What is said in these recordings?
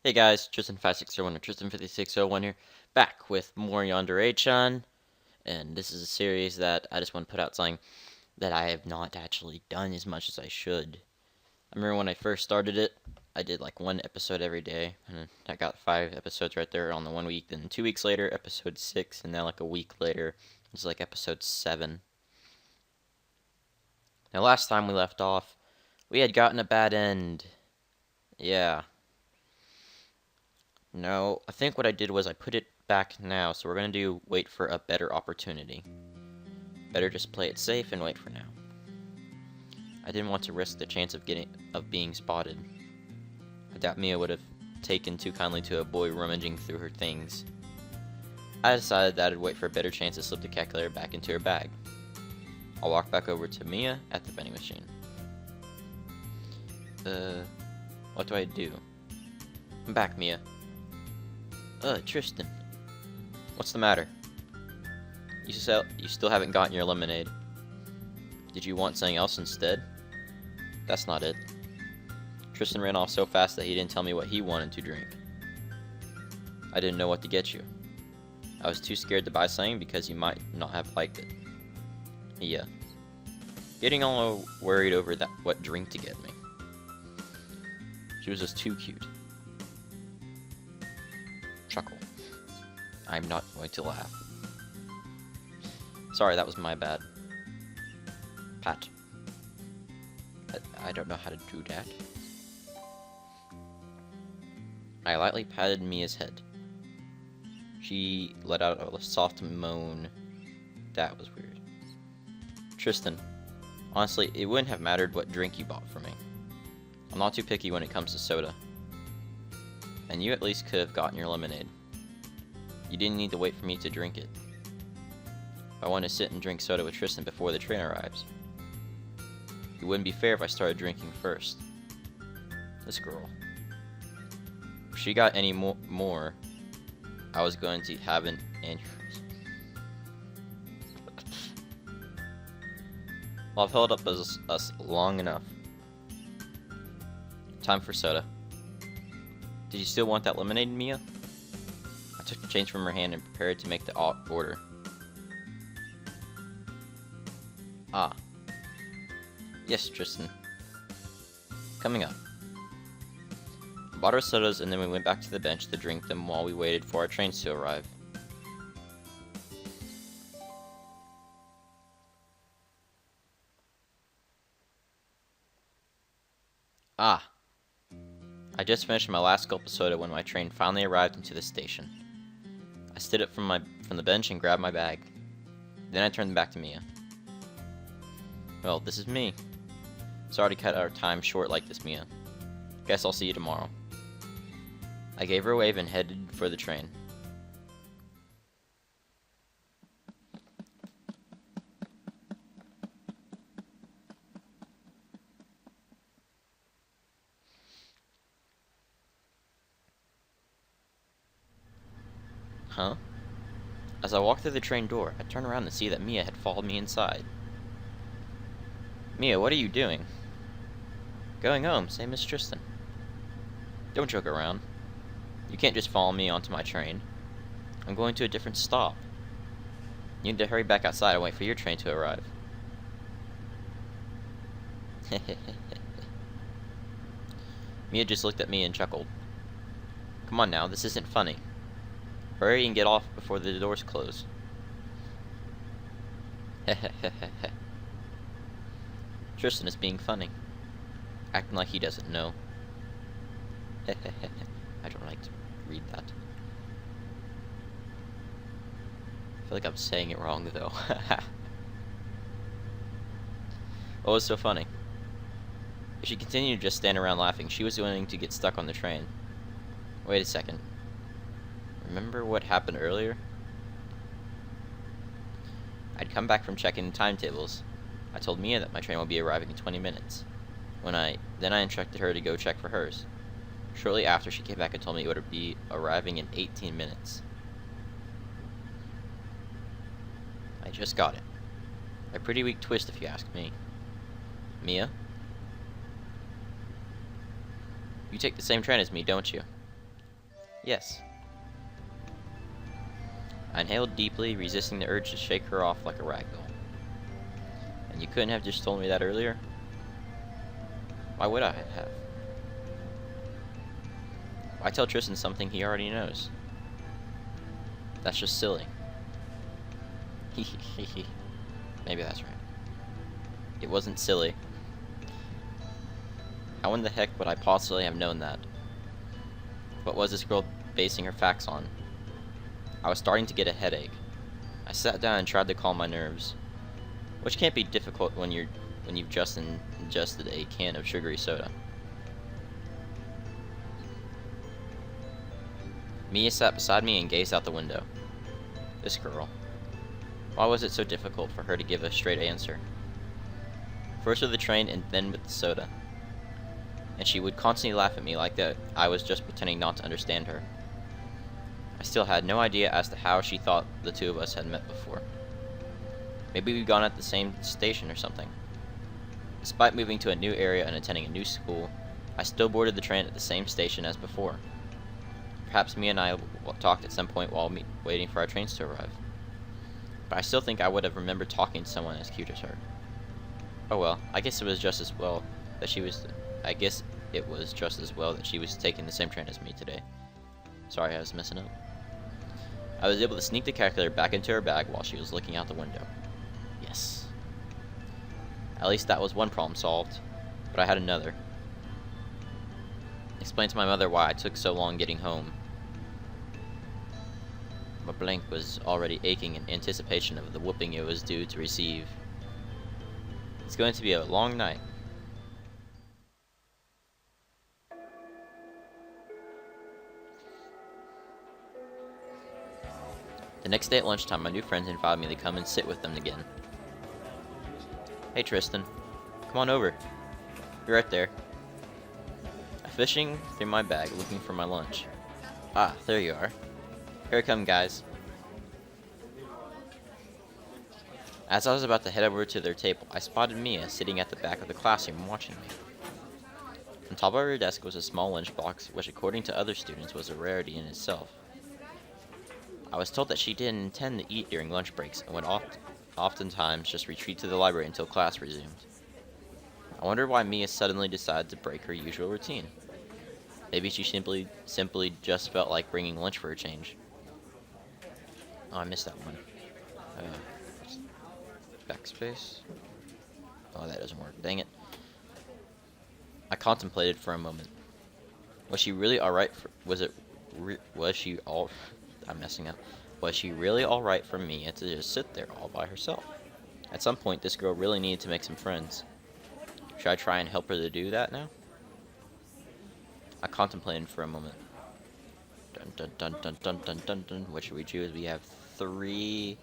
Hey guys, Tristan5601 or Tristan5601 here, back with more Yandere-Chan, and this is a series that I just want to put out something that I have not actually done as much as I should. I remember when I first started it, I did like one episode every day, and I got 5 episodes right there on the 1 week, then 2 weeks later, episode 6, and now like a week later, it's like episode 7. Now last time we left off, we had gotten a bad end. Yeah. No, I think what I did was I put it back now, so we're gonna do wait for a better opportunity. Better just play it safe and wait for now. I didn't want to risk the chance of being spotted. I doubt Mia would have taken too kindly to a boy rummaging through her things. I decided that I'd wait for a better chance to slip the calculator back into her bag. I'll walk back over to Mia at the vending machine. What do I do? I'm back, Mia. Tristan. What's the matter? You still haven't gotten your lemonade. Did you want something else instead? That's not it. Tristan ran off so fast that he didn't tell me what he wanted to drink. I didn't know what to get you. I was too scared to buy something because you might not have liked it. Yeah. Getting all worried over what drink to get me. She was just too cute. Chuckle. I'm not going to laugh. Sorry, that was my bad. Pat. I don't know how to do that. I lightly patted Mia's head. She let out a soft moan. That was weird. Tristan, honestly, it wouldn't have mattered what drink you bought for me. I'm not too picky when it comes to soda. And you at least could have gotten your lemonade. You didn't need to wait for me to drink it. I want to sit and drink soda with Tristan before the train arrives. It wouldn't be fair if I started drinking first. This girl. If she got any more, I was going to have an aneurysm. Well, I've held up us long enough. Time for soda. Did you still want that lemonade, Mia? I took the change from her hand and prepared to make the order. Ah. Yes, Tristan. Coming up. I bought our sodas and then we went back to the bench to drink them while we waited for our trains to arrive. Ah. I just finished my last gulp of soda when my train finally arrived into the station. I stood up from the bench and grabbed my bag. Then I turned back to Mia. Well, this is me. Sorry to cut our time short like this, Mia. Guess I'll see you tomorrow. I gave her a wave and headed for the train. Huh? As I walked through the train door, I turned around to see that Mia had followed me inside. Mia, what are you doing? Going home, same as Tristan. Don't joke around. You can't just follow me onto my train. I'm going to a different stop. You need to hurry back outside and wait for your train to arrive. Mia just looked at me and chuckled. Come on now, this isn't funny. Hurry and get off before the doors close. Tristan is being funny. Acting like he doesn't know. I don't like to read that. I feel like I'm saying it wrong though. What was so funny? If she continued to just stand around laughing, she was going to get stuck on the train. Wait a second. Remember what happened earlier? I'd come back from checking timetables. I told Mia that my train would be arriving in 20 minutes. Then I instructed her to go check for hers. Shortly after, she came back and told me it would be arriving in 18 minutes. I just got it. A pretty weak twist if you ask me. Mia? You take the same train as me, don't you? Yes. I inhaled deeply, resisting the urge to shake her off like a rag doll. And you couldn't have just told me that earlier? Why would I have? Why tell Tristan something he already knows? That's just silly. Maybe that's right. It wasn't silly. How in the heck would I possibly have known that? What was this girl basing her facts on? I was starting to get a headache. I sat down and tried to calm my nerves, which can't be difficult when you've just ingested a can of sugary soda. Mia sat beside me and gazed out the window. This girl. Why was it so difficult for her to give a straight answer? First with the train and then with the soda. And she would constantly laugh at me like that I was just pretending not to understand her. I still had no idea as to how she thought the two of us had met before. Maybe we'd gone at the same station or something. Despite moving to a new area and attending a new school, I still boarded the train at the same station as before. Perhaps Mia and I talked at some point while waiting for our trains to arrive. But I still think I would have remembered talking to someone as cute as her. Oh well, I guess it was just as well that she was taking the same train as me today. Sorry, I was messing up. I was able to sneak the calculator back into her bag while she was looking out the window. Yes. At least that was one problem solved, but I had another. Explained to my mother why I took so long getting home. My blank was already aching in anticipation of the whooping it was due to receive. It's going to be a long night. The next day at lunchtime, my new friends invited me to come and sit with them again. Hey Tristan, come on over. You're right there. I'm fishing through my bag looking for my lunch. Ah, there you are. Here I come, guys. As I was about to head over to their table, I spotted Mia sitting at the back of the classroom watching me. On top of her desk was a small lunchbox, which according to other students was a rarity in itself. I was told that she didn't intend to eat during lunch breaks and would oftentimes just retreat to the library until class resumed. I wondered why Mia suddenly decided to break her usual routine. Maybe she simply just felt like bringing lunch for a change. Oh, I missed that one. Backspace. Oh, that doesn't work. Dang it. I contemplated for a moment. Was she really alright I'm messing up. Was she really alright for Mia to just sit there all by herself? At some point, this girl really needed to make some friends. Should I try and help her to do that now? I contemplated for a moment. Dun dun dun dun dun dun dun dun. What should we choose? We have three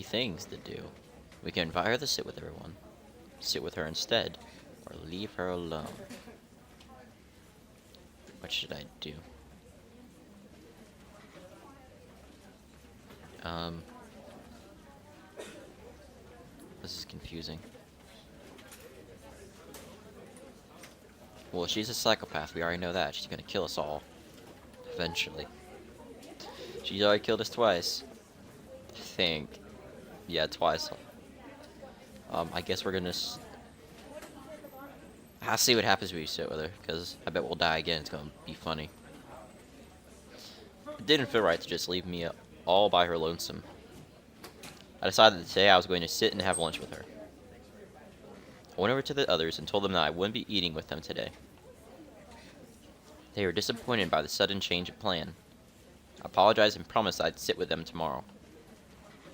things to do. We can invite her to sit with everyone, sit with her instead, or leave her alone. What should I do? This is confusing. Well, she's a psychopath. We already know that. She's gonna kill us all. Eventually. She's already killed us twice. I think. Yeah, twice. I guess we're gonna... I'll see what happens when we sit with her, because I bet we'll die again. It's gonna be funny. It didn't feel right to just leave me all by her lonesome. I decided that today I was going to sit and have lunch with her. I went over to the others and told them that I wouldn't be eating with them today. They were disappointed by the sudden change of plan. I apologized and promised I'd sit with them tomorrow.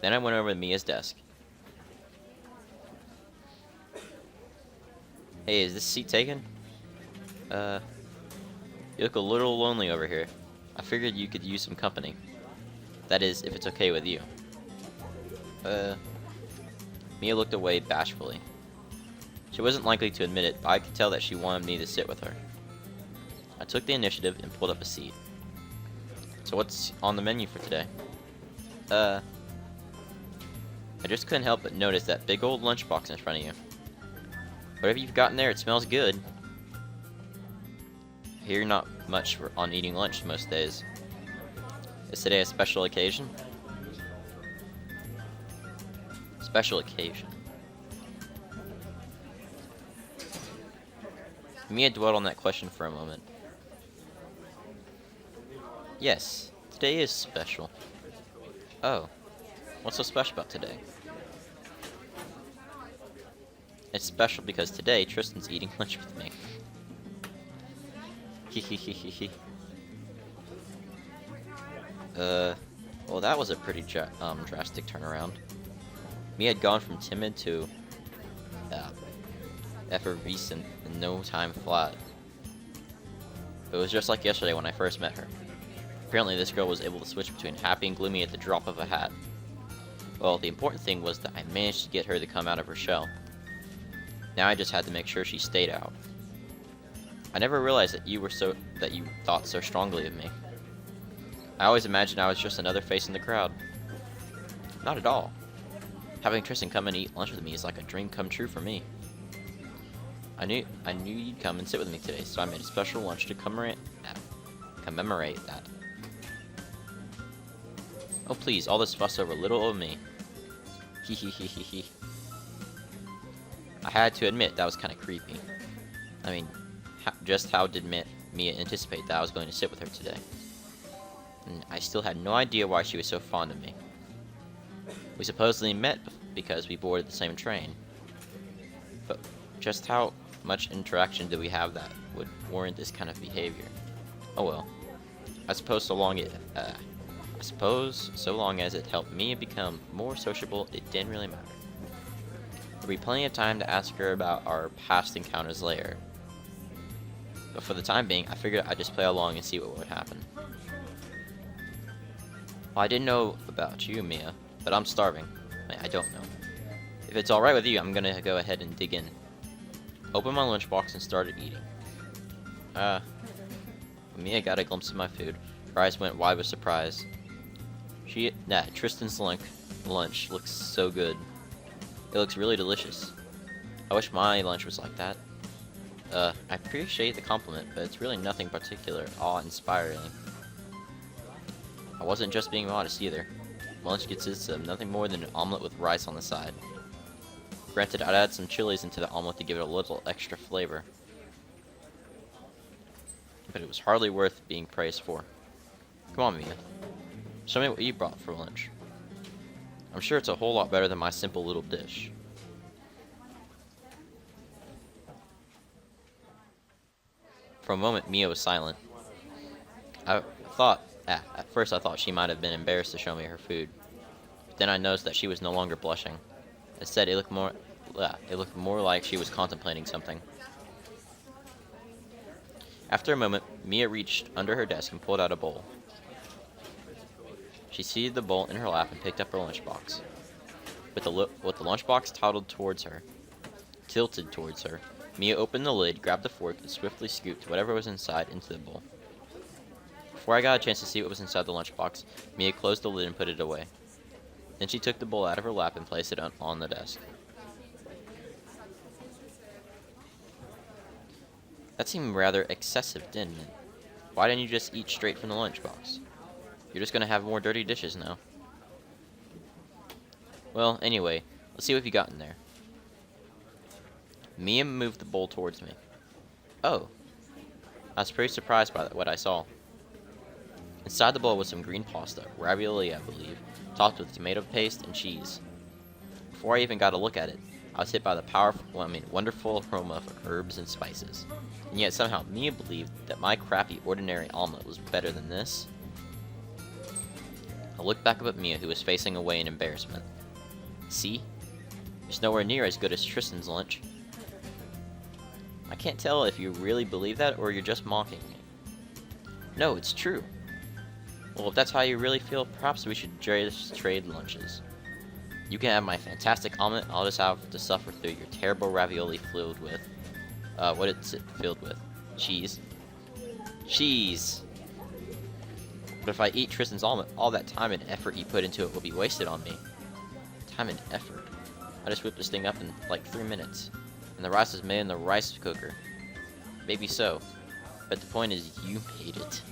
Then I went over to Mia's desk. Hey, is this seat taken? You look a little lonely over here. I figured you could use some company. That is, if it's okay with you. Mia looked away bashfully. She wasn't likely to admit it, but I could tell that she wanted me to sit with her. I took the initiative and pulled up a seat. So what's on the menu for today? I just couldn't help but notice that big old lunchbox in front of you. Whatever you've got in there, it smells good. Here you're not much on eating lunch most days. Is today a special occasion? Special occasion. Mia dwelled on that question for a moment. Yes, today is special. Oh, what's so special about today? It's special because today Tristan's eating lunch with me. Hehehehe. Well, that was a pretty drastic turnaround. Mia had gone from timid to effervescent in no time flat. It was just like yesterday when I first met her. Apparently this girl was able to switch between happy and gloomy at the drop of a hat. Well, the important thing was that I managed to get her to come out of her shell. Now I just had to make sure she stayed out. I never realized that you thought so strongly of me. I always imagined I was just another face in the crowd. Not at all. Having Tristan come and eat lunch with me is like a dream come true for me. I knew you'd come and sit with me today, so I made a special lunch to commemorate that. Oh please, all this fuss over little old me. Hehehehe. I had to admit that was kind of creepy. I mean, just how did Mia anticipate that I was going to sit with her today? And I still had no idea why she was so fond of me. We supposedly met because we boarded the same train. But just how much interaction do we have that would warrant this kind of behavior? Oh well. I suppose so long as it helped me become more sociable, it didn't really matter. There'll be plenty of time to ask her about our past encounters later. But for the time being, I figured I'd just play along and see what would happen. Well, I didn't know about you, Mia, but I'm starving. I don't know. If it's alright with you, I'm gonna go ahead and dig in. Opened my lunchbox and started eating. When Mia got a glimpse of my food, her eyes went wide with surprise. Tristan's lunch looks so good. It looks really delicious. I wish my lunch was like that. I appreciate the compliment, but it's really nothing particular awe-inspiring. I wasn't just being modest either. My lunch consists of nothing more than an omelet with rice on the side. Granted, I'd add some chilies into the omelet to give it a little extra flavor. But it was hardly worth being praised for. Come on, Mia. Show me what you brought for lunch. I'm sure it's a whole lot better than my simple little dish. For a moment, Mia was silent. At first I thought she might have been embarrassed to show me her food. But then I noticed that she was no longer blushing. Instead, it looked more like she was contemplating something. After a moment, Mia reached under her desk and pulled out a bowl. She seated the bowl in her lap and picked up her lunchbox. With the lunchbox tilted towards her, Mia opened the lid, grabbed the fork, and swiftly scooped whatever was inside into the bowl. Before I got a chance to see what was inside the lunchbox, Mia closed the lid and put it away. Then she took the bowl out of her lap and placed it on the desk. That seemed rather excessive, didn't it? Why didn't you just eat straight from the lunchbox? You're just gonna have more dirty dishes now. Well, anyway, let's see what you got in there. Mia moved the bowl towards me. Oh. I was pretty surprised by what I saw. Inside the bowl was some green pasta, ravioli I believe, topped with tomato paste and cheese. Before I even got a look at it, I was hit by the wonderful aroma of herbs and spices. And yet somehow Mia believed that my crappy ordinary omelet was better than this. I looked back up at Mia, who was facing away in embarrassment. See? It's nowhere near as good as Tristan's lunch. I can't tell if you really believe that or you're just mocking me. No, it's true. Well, if that's how you really feel, perhaps we should just trade lunches. You can have my fantastic omelet, I'll just have to suffer through your terrible ravioli filled with... what is it filled with? Cheese. Cheese! But if I eat Tristan's omelet, all that time and effort he put into it will be wasted on me. Time and effort. I just whipped this thing up in like 3 minutes. And the rice is made in the rice cooker. Maybe so. But the point is, you made it.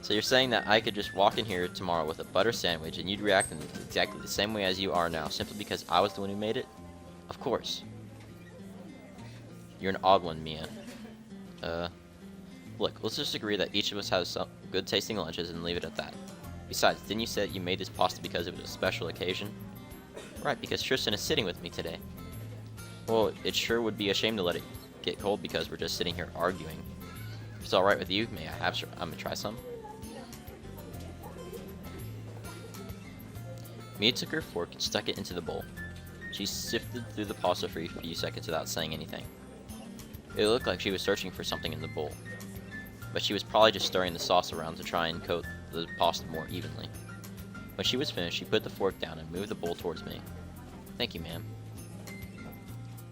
So you're saying that I could just walk in here tomorrow with a butter sandwich and you'd react in exactly the same way as you are now, simply because I was the one who made it? Of course. You're an odd one, Mia. Look, let's just agree that each of us has some good tasting lunches and leave it at that. Besides, didn't you say that you made this pasta because it was a special occasion? Right, because Tristan is sitting with me today. Well, it sure would be a shame to let it get cold because we're just sitting here arguing. If it's alright with you, may I have I'm gonna try some? Mia took her fork and stuck it into the bowl. She sifted through the pasta for a few seconds without saying anything. It looked like she was searching for something in the bowl, but she was probably just stirring the sauce around to try and coat the pasta more evenly. When she was finished, she put the fork down and moved the bowl towards me. Thank you, ma'am.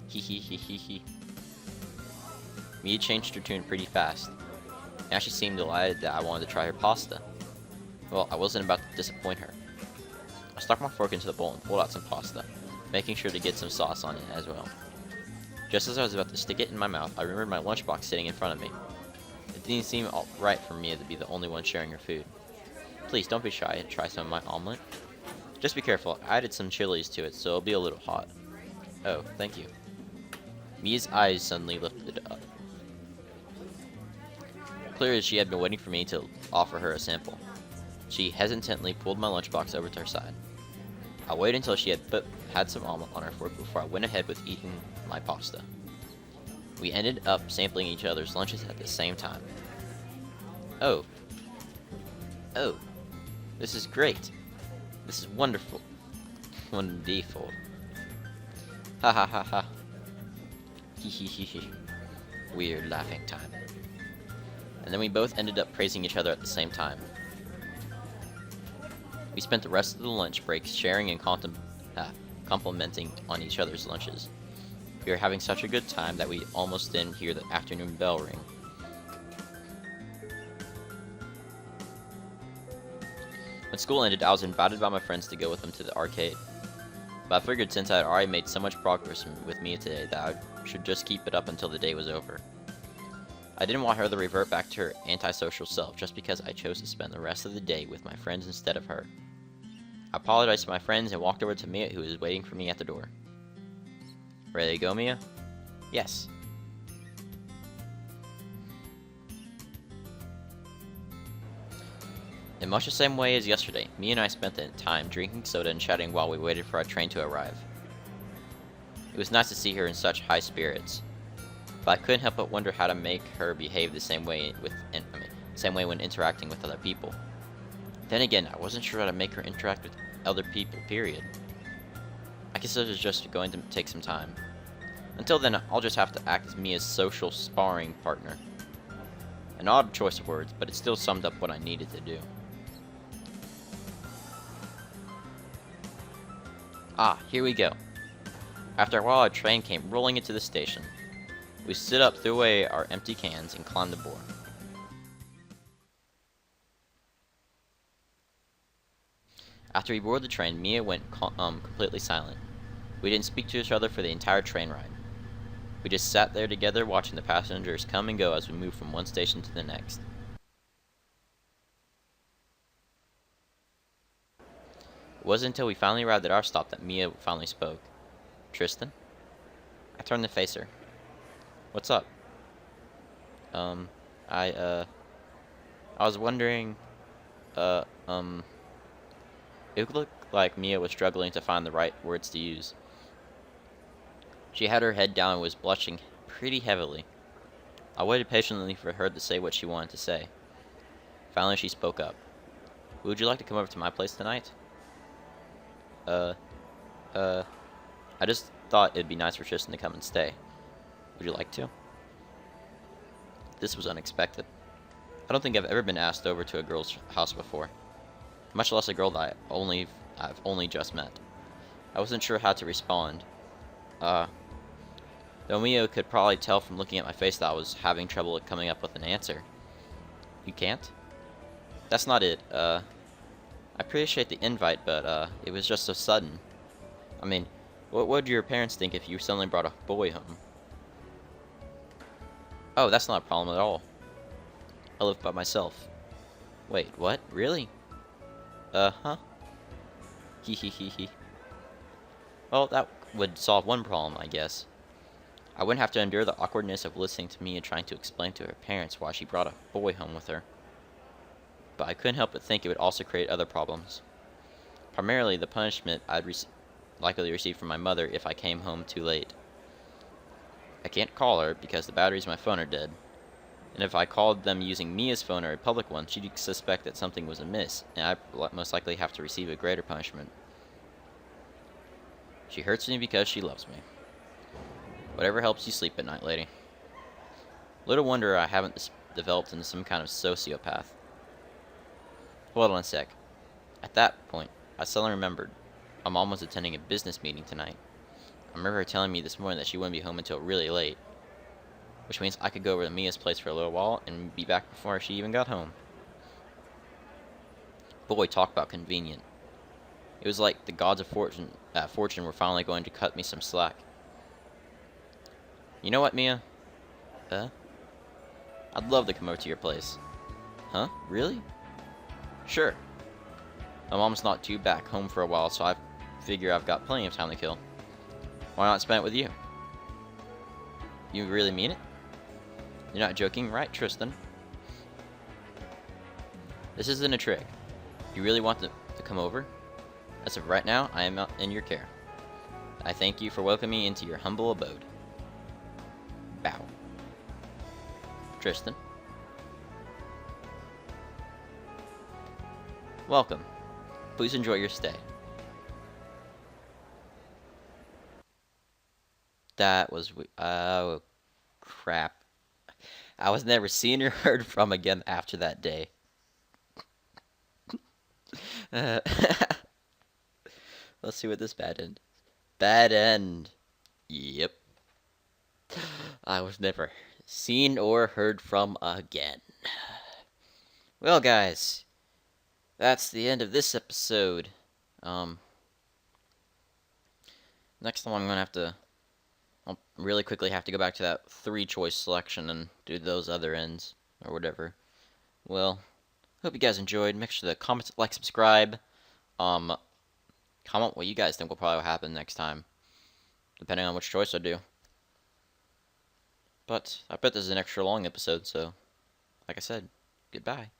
Hee hee hee hee hee. Mia changed her tune pretty fast. Now she seemed delighted that I wanted to try her pasta. Well, I wasn't about to disappoint her. I stuck my fork into the bowl and pulled out some pasta, making sure to get some sauce on it as well. Just as I was about to stick it in my mouth, I remembered my lunchbox sitting in front of me. It didn't seem right for Mia to be the only one sharing her food. Please, don't be shy and try some of my omelet. Just be careful, I added some chilies to it, so it'll be a little hot. Oh, thank you. Mia's eyes suddenly lifted up. Clearly, she had been waiting for me to offer her a sample. She hesitantly pulled my lunchbox over to her side. I waited until she had some omelet on her fork before I went ahead with eating my pasta. We ended up sampling each other's lunches at the same time. Oh. Oh. This is great. This is wonderful. Wonderful. Ha ha ha ha. Hee hee hee hee. Weird laughing time. And then we both ended up praising each other at the same time. We spent the rest of the lunch breaks sharing and complimenting on each other's lunches. We were having such a good time that we almost didn't hear the afternoon bell ring. When school ended, I was invited by my friends to go with them to the arcade. But I figured since I had already made so much progress with Mia today that I should just keep it up until the day was over. I didn't want her to revert back to her antisocial self just because I chose to spend the rest of the day with my friends instead of her. I apologized to my friends and walked over to Mia, who was waiting for me at the door. Ready to go, Mia? Yes. In much the same way as yesterday, Mia and I spent the time drinking soda and chatting while we waited for our train to arrive. It was nice to see her in such high spirits, but I couldn't help but wonder how to make her behave the same way when interacting with other people. Then again, I wasn't sure how to make her interact with other people, period. I guess it was just going to take some time. Until then, I'll just have to act as Mia's social sparring partner. An odd choice of words, but it still summed up what I needed to do. Ah, here we go. After a while, a train came rolling into the station. We stood up, threw away our empty cans, and climbed aboard. After we boarded the train, Mia went completely silent. We didn't speak to each other for the entire train ride. We just sat there together watching the passengers come and go as we moved from one station to the next. It wasn't until we finally arrived at our stop that Mia finally spoke. Tristan? I turned to face her. What's up? I was wondering, it looked like Mia was struggling to find the right words to use. She had her head down and was blushing pretty heavily. I waited patiently for her to say what she wanted to say. Finally, she spoke up. Would you like to come over to my place tonight? I just thought it'd be nice for Tristan to come and stay. Would you like to? This was unexpected. I don't think I've ever been asked over to a girl's house before, much less a girl that I've only just met. I wasn't sure how to respond. Though Mia could probably tell from looking at my face that I was having trouble coming up with an answer. You can't? That's not it. I appreciate the invite, but it was just so sudden. I mean, what would your parents think if you suddenly brought a boy home? Oh, that's not a problem at all. I live by myself. Wait, what? Really? Uh-huh. Hee hee hee hee. Well, that would solve one problem, I guess. I wouldn't have to endure the awkwardness of listening to Mia trying to explain to her parents why she brought a boy home with her. But I couldn't help but think it would also create other problems. Primarily, the punishment I'd likely receive from my mother if I came home too late. I can't call her because the batteries in my phone are dead. And if I called them using Mia's phone or a public one, she'd suspect that something was amiss, and I'd most likely have to receive a greater punishment. She hurts me because she loves me. Whatever helps you sleep at night, lady. Little wonder I haven't developed into some kind of sociopath. Hold on a sec. At that point, I suddenly remembered my mom was attending a business meeting tonight. I remember her telling me this morning that she wouldn't be home until really late, which means I could go over to Mia's place for a little while and be back before she even got home. Boy, talk about convenient. It was like the gods of fortune were finally going to cut me some slack. You know what, Mia? I'd love to come over to your place. Huh? Really? Sure. My mom's not due back home for a while, so I figure I've got plenty of time to kill. Why not spend it with you? You really mean it? You're not joking, right, Tristan? This isn't a trick. You really want to come over? As of right now, I am in your care. I thank you for welcoming me into your humble abode. Bow. Tristan. Welcome. Please enjoy your stay. That was... oh, crap. I was never seen or heard from again after that day. Let's see what this bad end is. Bad end. Yep. I was never seen or heard from again. Well, guys, that's the end of this episode. Next time I'm gonna have to... I'll really quickly have to go back to that 3-choice selection and do those other ends, or whatever. Well, hope you guys enjoyed. Make sure to comment, like, subscribe. Comment what you guys think will probably happen next time, depending on which choice I do. But I bet this is an extra long episode, so, like I said, goodbye.